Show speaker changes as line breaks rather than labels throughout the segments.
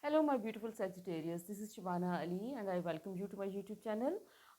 Hello my beautiful Sagittarius, this is Shibana Ali and I welcome you to my YouTube channel.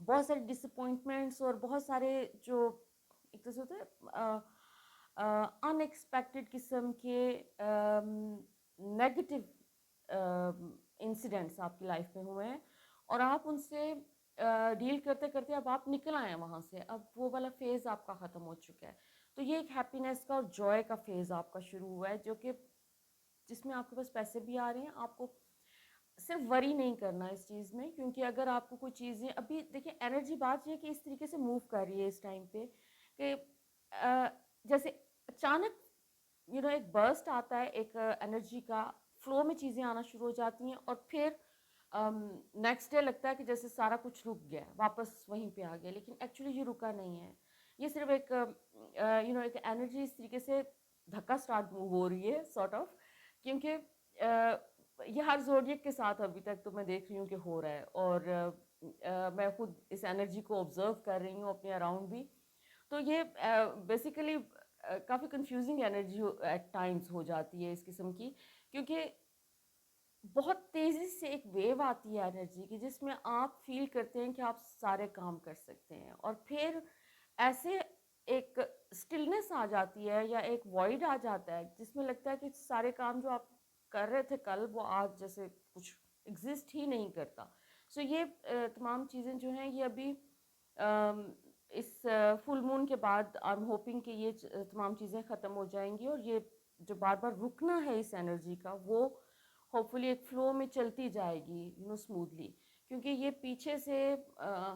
بہت سارے ڈسپوائنٹمنٹس اور بہت سارے جو ایک تو سے ہوتا ہے ان ایکسپیکٹڈ قسم کے نیگیٹو انسیڈنٹس آپ کی لائف میں ہوئے ہیں، اور آپ ان سے ڈیل کرتے کرتے اب آپ نکل آئے ہیں وہاں سے، اب وہ والا فیز آپ کا ختم ہو چکا ہے. تو یہ ایک ہیپینس کا اور جوائے کا فیز آپ کا شروع ہوا ہے، جو کہ جس میں آپ کے پاس پیسے بھی آ رہے ہیں. آپ کو صرف وری نہیں کرنا اس چیز میں، کیونکہ اگر آپ کو کوئی چیزیں ابھی دیکھیں، انرجی بات یہ ہے کہ اس طریقے سے موو کر رہی ہے اس ٹائم پہ کہ جیسے اچانک ایک برسٹ آتا ہے ایک انرجی کا، فلو میں چیزیں آنا شروع ہو جاتی ہیں، اور پھر نیکسٹ ڈے لگتا ہے کہ جیسے سارا کچھ رک گیا، واپس وہیں پہ آ گیا، لیکن ایکچولی یہ رکا نہیں ہے. یہ صرف ایک ایک انرجی اس طریقے سے دھکا سٹارٹ ہو رہی ہے سارٹ آف، کیونکہ یہ ہر زوڈیک کے ساتھ ابھی تک تو میں دیکھ رہی ہوں کہ ہو رہا ہے، اور میں خود اس انرجی کو آبزرو کر رہی ہوں اپنے اراؤنڈ بھی. تو یہ بیسیکلی کافی کنفیوزنگ انرجی ایٹ ٹائمز ہو جاتی ہے اس قسم کی، کیونکہ بہت تیزی سے ایک ویو آتی ہے انرجی کی، جس میں آپ فیل کرتے ہیں کہ آپ سارے کام کر سکتے ہیں، اور پھر ایسے ایک سٹلنس آ جاتی ہے یا ایک وائڈ آ جاتا ہے جس میں لگتا ہے کہ سارے کام جو آپ کر رہے تھے کل، وہ آج جیسے کچھ ایگزسٹ ہی نہیں کرتا. سو یہ تمام چیزیں جو ہیں یہ ابھی اس فل مون کے بعد آئی ایم ہوپنگ کہ یہ تمام چیزیں ختم ہو جائیں گی، اور یہ جو بار بار رکنا ہے اس انرجی کا، وہ ہوپ فلی ایک فلو میں چلتی جائے گی اسموتھلی. کیونکہ یہ پیچھے سے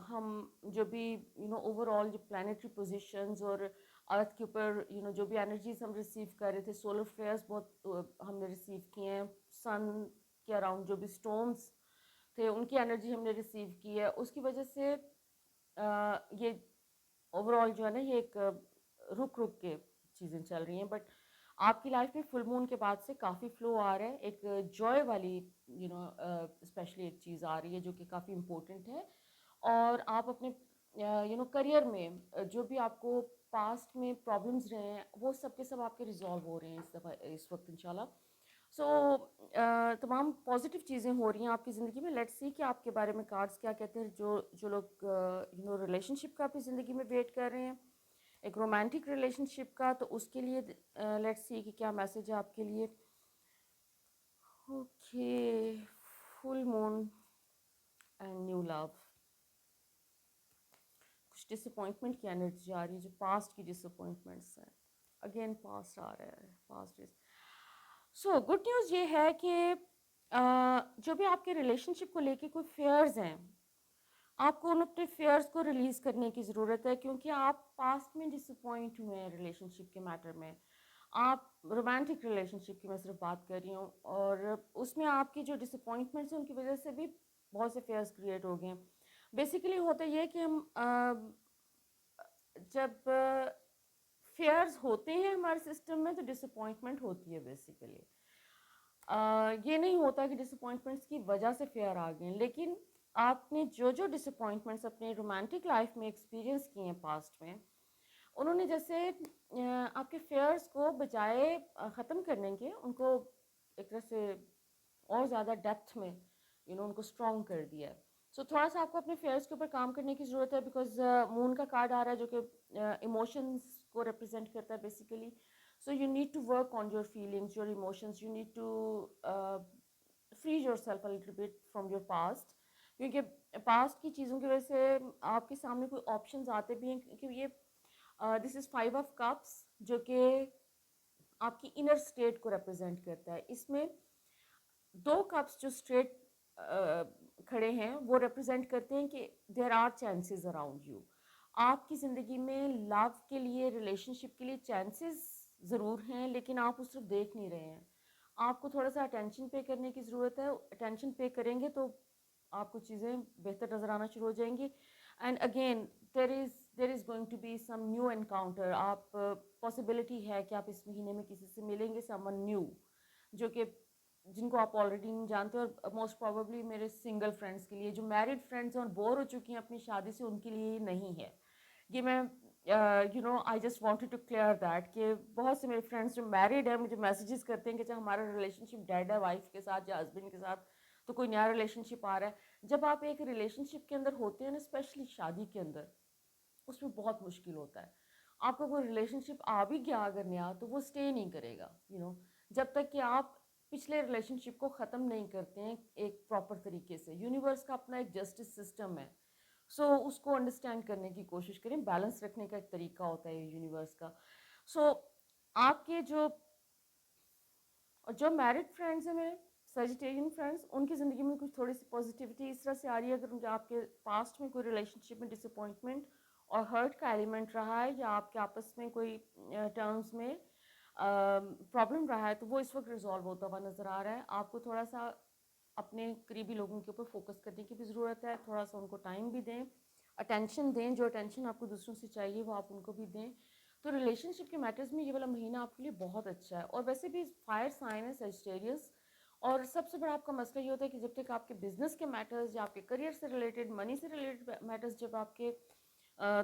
ہم جو بھی اوور آل جو پلانیٹری پوزیشنز اور ارتھ کے اوپر جو بھی انرجیز ہم ریسیو کر رہے تھے، سولر فلیئرس بہت ہم نے ریسیو کیے ہیں، سن کے اراؤنڈ جو بھی اسٹورمس تھے ان کی انرجی ہم نے ریسیو کی ہے، اس کی وجہ سے یہ اوور آل جو ہے نا یہ ایک رک کے چیزیں چل رہی ہیں. بٹ آپ کی لائف میں فل مون کے بعد سے کافی فلو آ رہا ہے، ایک جوائے والی اسپیشلی ایک چیز آ رہی ہے جو کہ کافی امپورٹنٹ ہے. اور آپ اپنے کریئر میں جو بھی آپ کو پاسٹ میں پرابلمس رہے ہیں، وہ سب کے سب آپ کے ریزالو ہو رہے ہیں اس دفعہ اس وقت انشاءاللہ. سو تمام پازیٹیو چیزیں ہو رہی ہیں آپ کی زندگی میں. لیٹس سی کہ آپ کے بارے میں کارڈس کیا کہتے ہیں. جو لوگ ریلیشن شپ کا اپنی زندگی میں ویٹ کر رہے ہیں، ایک رومانٹک ریلیشن شپ کا، تو اس کے لیے لیٹس سی کہ کیا میسج ہے آپ کے لیے. Okay, full moon and new love. کچھ ڈس اپوائنٹمنٹ کی انرجی آ رہی ہے، جو پاسٹ کی ڈس اپوائنٹمنٹس ہیں. اگین پاسٹ آ رہا ہے، پاسٹ از. سو گڈ نیوز یہ ہے کہ جو بھی آپ کے ریلیشن شپ کو لے کے کوئی فیئرز ہیں، آپ کو ان اپنے فیئرز کو ریلیز کرنے کی ضرورت ہے، کیونکہ آپ پاسٹ میں ڈس اپوائنٹ ہوئے ہیں ریلیشن شپ کے میٹر میں. آپ رومانٹک ریلیشن شپ کی میں صرف بات کر رہی ہوں، اور اس میں آپ کی جو ڈس اپوائنٹمنٹس ہیں ان کی وجہ سے بھی بہت سے فیئرز کریٹ ہو گئے ہیں. بیسیکلی ہوتا یہ ہے کہ ہم جب فیئرز ہوتے ہیں ہمارے سسٹم میں تو ڈس اپوائنٹمنٹ ہوتی ہے بیسیکلی. یہ نہیں ہوتا کہ ڈس اپوائنٹمنٹس کی وجہ سے فیئر آ گئے ہیں، لیکن آپ نے جو ڈس اپوائنٹمنٹس اپنے رومانٹک لائف میں ایکسپیرینس کیے ہیں پاسٹ میں، انہوں نے جیسے آپ کے فیئرس کو بجائے ختم کرنے کے، ان کو ایک طرح سے اور زیادہ ڈیپتھ میں ان کو اسٹرانگ کر دیا ہے. سو تھوڑا سا آپ کو اپنے فیئرس کے اوپر کام کرنے کی ضرورت ہے، بیکاز مون کا کارڈ آ رہا ہے جو کہ ایموشنس کو ریپرزینٹ کرتا ہے basically. So you need to work on your feelings, your emotions. You need to free your self a little bit from your past, کیونکہ پاسٹ کی چیزوں کی وجہ سے آپ کے سامنے کوئی آپشنز آتے بھی ہیں. کیونکہ یہ دس از 5 آف کپس جو کہ آپ کی انر اسٹیٹ کو ریپرزینٹ کرتا ہے. اس میں 2 کپس جو اسٹریٹ کھڑے ہیں وہ ریپرزینٹ کرتے ہیں کہ there are chances around you. آپ کی زندگی میں لو کے لیے، ریلیشن شپ کے لیے چانسز ضرور ہیں، لیکن آپ اس طرف دیکھ نہیں رہے ہیں. آپ کو تھوڑا سا اٹینشن پے کرنے کی ضرورت ہے. اٹینشن پے کریں گے تو آپ کو چیزیں بہتر نظر آنا شروع ہو جائیں گی. And again there is going to be some new encounter. آپ پاسبلٹی ہے کہ آپ اس مہینے میں کسی سے ملیں گے، سم ون نیو، جو کہ جن کو آپ آلریڈی نہیں جانتے. اور موسٹ پروبیبلی میرے سنگل فرینڈس کے لیے، جو میرڈ فرینڈس ہیں اور بور ہو چکی ہیں اپنی شادی سے، ان کے لیے یہ نہیں ہے. یہ میں I just wanted to clear that کہ بہت سے میرے فرینڈس جو میرڈ ہیں مجھے میسیجز کرتے ہیں کہ ہمارا ریلیشن شپ ڈیڈ ہے وائف کے ساتھ یا ہسبینڈ کے ساتھ. تو کوئی نیا ریلیشنشپ آ رہا ہے. جب آپ ایک ریلیشنشپ کے اندر ہوتے ہیں نا، اسپیشلی شادی کے اندر، اس میں بہت مشکل ہوتا ہے. آپ کا کوئی ریلیشنشپ آ بھی گیا اگر نیا تو وہ اسٹے نہیں کرے گا، جب تک کہ آپ پچھلے ریلیشنشپ کو ختم نہیں کرتے ہیں ایک پراپر طریقے سے. یونیورس کا اپنا ایک جسٹس سسٹم ہے، سو اس کو انڈرسٹینڈ کرنے کی کوشش کریں. بیلنس رکھنے کا ایک طریقہ ہوتا ہے یونیورس کا. سو آپ کے جو میرڈ فرینڈس ہیں میرے سیجیٹیرین فرینڈس، ان کی زندگی میں کچھ تھوڑی سی پازیٹیوٹی اس طرح سے آ رہی ہے. اگر آپ کے پاسٹ میں کوئی ریلیشن شپ میں ڈس اپوائنٹمنٹ اور ہرٹ کا ایلیمنٹ رہا ہے، یا آپ کے آپس میں کوئی ٹرمز میں پرابلم رہا ہے، تو وہ اس وقت ریزالو ہوتا ہوا نظر آ رہا ہے. آپ کو تھوڑا سا اپنے قریبی لوگوں کے اوپر فوکس کرنے کی بھی ضرورت ہے. تھوڑا سا ان کو ٹائم بھی دیں، اٹینشن دیں. جو اٹینشن آپ کو دوسروں سے چاہیے وہ آپ ان کو بھی دیں. تو ریلیشن شپ کے میٹرز میں یہ والا مہینہ آپ کے لیے بہت اچھا ہے. اور ویسے بھی فائر سائن ہے سیجیٹیریس، اور سب سے بڑا آپ کا مسئلہ یہ ہوتا ہے کہ جب تک آپ کے بزنس کے میٹرز یا آپ کے کریئر سے ریلیٹڈ، منی سے ریلیٹڈ میٹرز جب آپ کے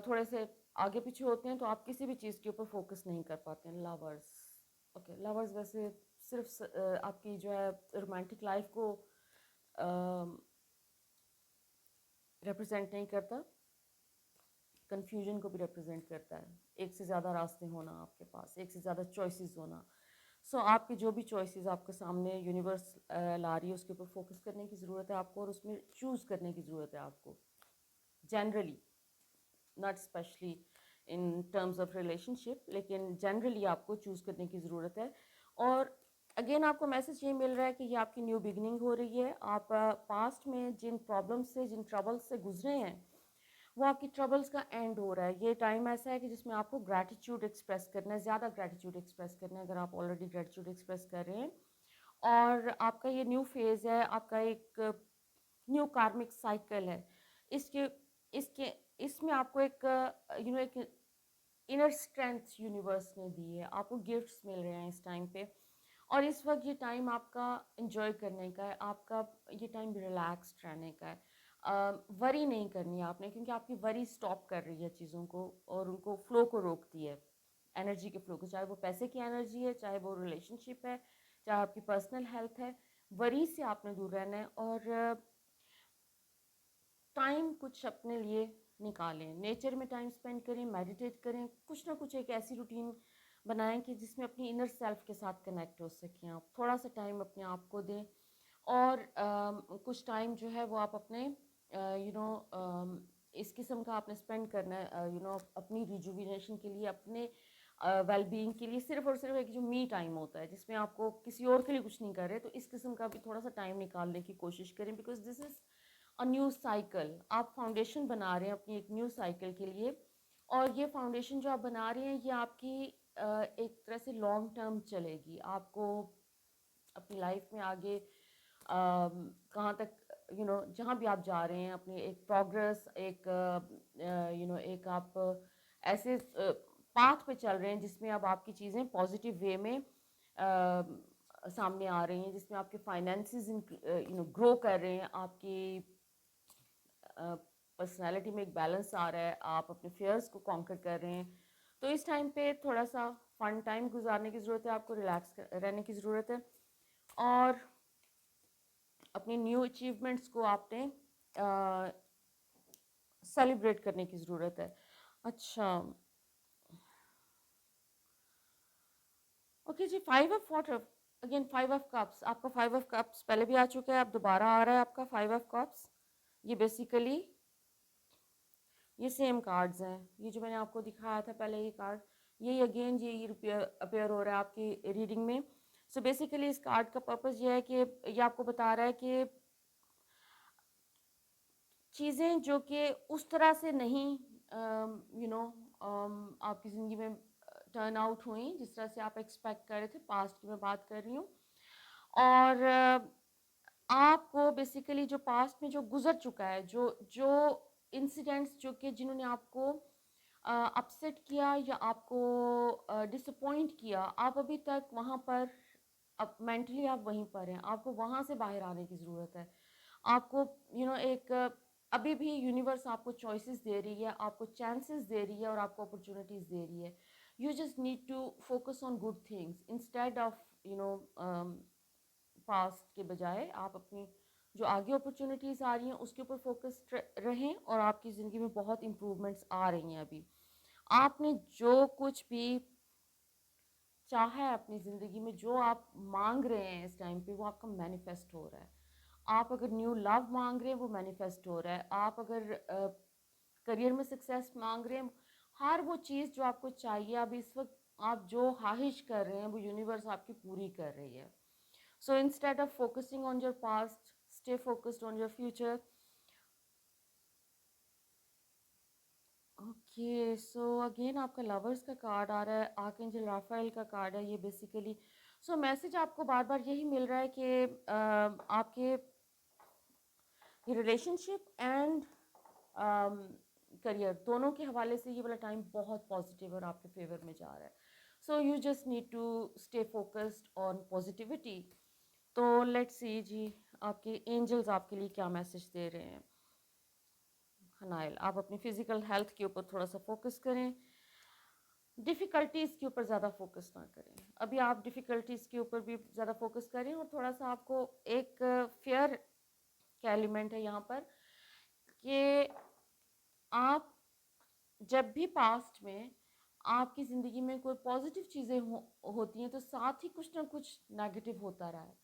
تھوڑے سے آگے پیچھے ہوتے ہیں، تو آپ کسی بھی چیز کے اوپر فوکس نہیں کر پاتے ہیں. لورز، اوکے، لورز ویسے صرف آپ کی جو ہے رومانٹک لائف کو ریپرزینٹ نہیں کرتا، کنفیوژن کو بھی ریپرزینٹ کرتا ہے. ایک سے زیادہ راستے ہونا آپ کے پاس، ایک سے زیادہ چوائسیز ہونا. سو آپ کی جو بھی چوائسیز آپ کے سامنے یونیورس لا رہی ہے، اس کے اوپر فوکس کرنے کی ضرورت ہے آپ کو، اور اس میں چوز کرنے کی ضرورت ہے آپ کو. Generally, not specially in terms of relationship, لیکن جنرلی آپ کو چوز کرنے کی ضرورت ہے. اور اگین آپ کو میسج یہ مل رہا ہے کہ یہ آپ کی نیو بگننگ ہو رہی ہے. آپ پاسٹ میں جن پرابلمس سے، جن ٹربلس سے گزرے ہیں، وہ آپ کی ٹربلس کا اینڈ ہو رہا ہے. یہ ٹائم ایسا ہے کہ جس میں آپ کو گریٹیٹیوڈ ایکسپریس کرنا ہے، زیادہ گریٹیٹیوڈ ایکسپریس کرنا ہے اگر آپ آلریڈی گریٹیٹیوڈ ایکسپریس کر رہے ہیں. اور آپ کا یہ نیو فیز ہے، آپ کا ایک نیو کارمک سائیکل ہے. اس کے اس کے اس میں آپ کو ایک ایک انر اسٹرینتھ یونیورس نے دی ہے. آپ کو گفٹس مل رہے ہیں اس ٹائم پہ، اور اس وقت یہ ٹائم آپ کا انجوائے کرنے کا ہے. آپ کا یہ ٹائم ریلیکسڈ رہنے کا ہے. وری نہیں کرنی ہے آپ نے، کیونکہ آپ کی وری اسٹاپ کر رہی ہے چیزوں کو، اور ان کو فلو کو روکتی ہے، انرجی کے فلو کو. چاہے وہ پیسے کی انرجی ہے، چاہے وہ ریلیشن شپ ہے، چاہے آپ کی پرسنل ہیلتھ ہے. وری سے آپ نے دور رہنا ہے. اور ٹائم کچھ اپنے لیے نکالیں، نیچر میں ٹائم اسپینڈ کریں، میڈیٹیٹ کریں. کچھ نہ کچھ ایک ایسی روٹین بنائیں کہ جس میں اپنی انر سیلف کے ساتھ کنیکٹ ہو سکیں. آپ تھوڑا سا ٹائم اپنے آپ کو دیں، اور کچھ ٹائم جو ہے وہ آپ اپنے اس قسم کا آپ نے اسپینڈ کرنا ہے اپنی ریجووینیشن کے لیے، اپنے ویل بینگ کے لیے. صرف اور صرف ایک جو می ٹائم ہوتا ہے جس میں آپ کو کسی اور کے لیے کچھ نہیں کر رہے، تو اس قسم کا بھی تھوڑا سا ٹائم نکالنے کی کوشش کریں. Because this is a new cycle. آپ فاؤنڈیشن بنا رہے ہیں اپنی ایک نیو سائیکل کے لیے، اور یہ فاؤنڈیشن جو آپ بنا رہے ہیں یہ آپ کی ایک طرح سے لانگ ٹرم چلے گی. آپ کو اپنی لائف میں آگے کہاں تک جہاں بھی آپ جا رہے ہیں، اپنی ایک پروگرس، ایک ایک آپ ایسے پاتھ پہ چل رہے ہیں جس میں اب آپ کی چیزیں پازیٹیو وے میں سامنے آ رہی ہیں، جس میں آپ کے فائنینسز گرو کر رہے ہیں، آپ کی پرسنالٹی میں ایک بیلنس آ رہا ہے، آپ اپنے فیئرس کو کانکر کر رہے ہیں. تو اس ٹائم پہ تھوڑا سا فن ٹائم گزارنے کی ضرورت ہے، آپ کو ریلیکس رہنے کی ضرورت ہے، اور اپنی نیو اچیومنٹس کو آپ نے سیلیبریٹ کرنے کی ضرورت ہے. اچھا، اوکے جی. 5 of water, again 5 of cups. آپ کا 5 آف کپس پہلے بھی آ چکا ہے، اب دوبارہ آ رہا ہے آپ کا 5 آف کپس. یہ بیسیکلی یہ سیم کارڈز ہیں، یہ جو میں نے آپ کو دکھایا تھا پہلے، یہ کارڈ یہی اگین یہ اپیئر ہو رہا ہے آپ کی ریڈنگ میں. سو بیسیکلی اس کارڈ کا پرپز یہ ہے کہ یہ آپ کو بتا رہا ہے کہ چیزیں جو کہ اس طرح سے نہیں آپ کی زندگی میں ٹرن آؤٹ ہوئیں جس طرح سے آپ ایکسپیکٹ کر رہے تھے. پاسٹ کی میں بات کر رہی ہوں. اور آپ کو بیسیکلی جو پاسٹ میں جو گزر چکا ہے، جو انسیڈنٹس جو کہ جنہوں نے آپ کو اپسیٹ کیا یا آپ کو ڈس اپوائنٹ کیا، آپ ابھی تک وہاں پر مینٹلی آپ وہیں پر ہیں. آپ کو وہاں سے باہر آنے کی ضرورت ہے. آپ کو ایک ابھی بھی یونیورس آپ کو چوائسیز دے رہی ہے، آپ کو چانسز دے رہی ہے، اور آپ کو اپرچونیٹیز دے رہی ہے. You just need to focus on good things instead of past کے بجائے. آپ اپنی جو آگے اپرچونیٹیز آ رہی ہیں اس کے اوپر فوکس رہیں، اور آپ کی زندگی میں بہت امپرومنٹس آ رہی ہیں. ابھی آپ نے جو کچھ بھی چاہا ہے اپنی زندگی میں، جو آپ مانگ رہے ہیں اس ٹائم پہ، وہ آپ کا مینیفیسٹ ہو رہا ہے. آپ اگر نیو لو مانگ رہے ہیں وہ مینیفیسٹ ہو رہا ہے. آپ اگر کریئر میں سکسیس مانگ رہے ہیں، ہر وہ چیز جو آپ کو چاہیے اب اس وقت آپ جو خواہش کر رہے ہیں وہ یونیورس آپ کی پوری کر رہی ہے. So instead of focusing on your past, stay focused on your future. Okay, so again آپ کا لورس کا کارڈ آ رہا ہے، آرکینجل رافائل کا کارڈ ہے یہ بیسیکلی. سو میسج آپ کو بار بار یہی مل رہا ہے کہ آپ کے ریلیشن شپ اینڈ کریئر دونوں کے حوالے سے یہ والا ٹائم بہت پازیٹیو اور آپ کے فیور میں جا رہا ہے. So you just need to stay focused on positivity. تو لیٹ سی جی آپ کے اینجلز آپ کے لیے کیا میسج دے رہے ہیں. حنائل، آپ اپنی فزیکل ہیلتھ کے اوپر تھوڑا سا فوکس کریں، ڈیفیکلٹیز کے اوپر زیادہ فوکس نہ کریں. ابھی آپ ڈیفیکلٹیز کے اوپر بھی زیادہ فوکس کریں، اور تھوڑا سا آپ کو ایک فیئر کا ایلیمنٹ ہے یہاں پر کہ آپ جب بھی پاسٹ میں آپ کی زندگی میں کوئی پازیٹیو چیزیں ہوتی ہیں تو ساتھ ہی کچھ نہ کچھ نیگیٹو ہوتا رہا ہے،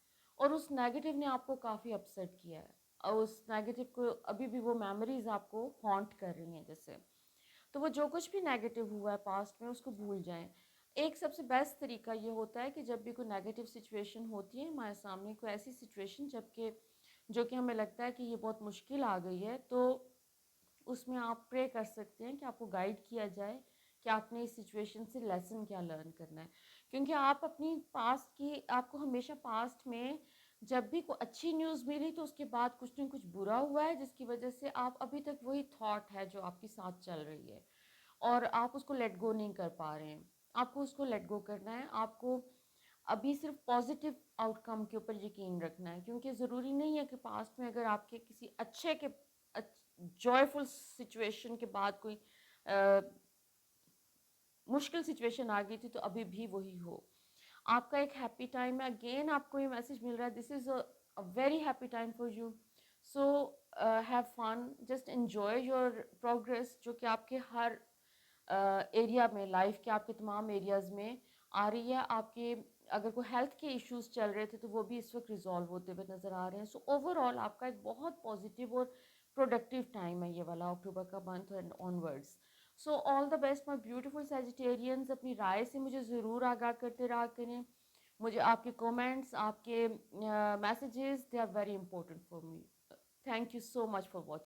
اور اس نیگیٹو نے آپ کو کافی اپسیٹ کیا ہے، اور اس نیگیٹو کو ابھی بھی وہ میموریز آپ کو ہانٹ کر رہی ہیں جیسے. تو وہ جو کچھ بھی نیگیٹو ہوا ہے پاسٹ میں اس کو بھول جائیں. ایک سب سے بیسٹ طریقہ یہ ہوتا ہے کہ جب بھی کوئی نیگیٹو سچویشن ہوتی ہے ہمارے سامنے، کوئی ایسی سچویشن جو کہ ہمیں لگتا ہے کہ یہ بہت مشکل آ گئی ہے، تو اس میں آپ پرے کر سکتے ہیں کہ آپ کو گائیڈ کیا جائے کہ آپ نے اس سچویشن سے لیسن کیا لرن کرنا ہے. کیونکہ آپ اپنی پاسٹ کی، آپ کو ہمیشہ پاسٹ میں جب بھی کوئی اچھی نیوز ملی تو اس کے بعد کچھ نہ کچھ برا ہوا ہے، جس کی وجہ سے آپ ابھی تک وہی تھاٹ ہے جو آپ کے ساتھ چل رہی ہے، اور آپ اس کو لیٹ گو نہیں کر پا رہے ہیں. آپ کو اس کو لیٹ گو کرنا ہے. آپ کو ابھی صرف پازیٹیو آؤٹ کم کے اوپر یقین رکھنا ہے، کیونکہ ضروری نہیں ہے کہ پاسٹ میں اگر آپ کے کسی اچھے کے جوائفل سچویشن کے بعد کوئی مشکل سچویشن آ گئی تھی تو ابھی بھی وہی ہو. آپ کا ایک ہیپی ٹائم ہے. اگین آپ کو یہ میسج مل رہا ہے، this is a very happy time for you. So have fun, just enjoy your progress, جو کہ آپ کے ہر ایریا میں، لائف کے آپ کے تمام ایریاز میں آ رہی ہے. آپ کے اگر کوئی ہیلتھ کے ایشوز چل رہے تھے تو وہ بھی اس وقت ریزالو ہوتے ہوئے نظر آ رہے ہیں. سو اوور آل آپ کا ایک بہت پازیٹیو اور پروڈکٹیو ٹائم ہے یہ والا، اکتوبر کا month end on words. So all the best my beautiful Sagittarians. اپنی رائے سے مجھے ضرور آگاہ کرتے رہا کریں. مجھے آپ کے کومنٹس، آپ کے messages, they are very important for me. Thank you so much for watching.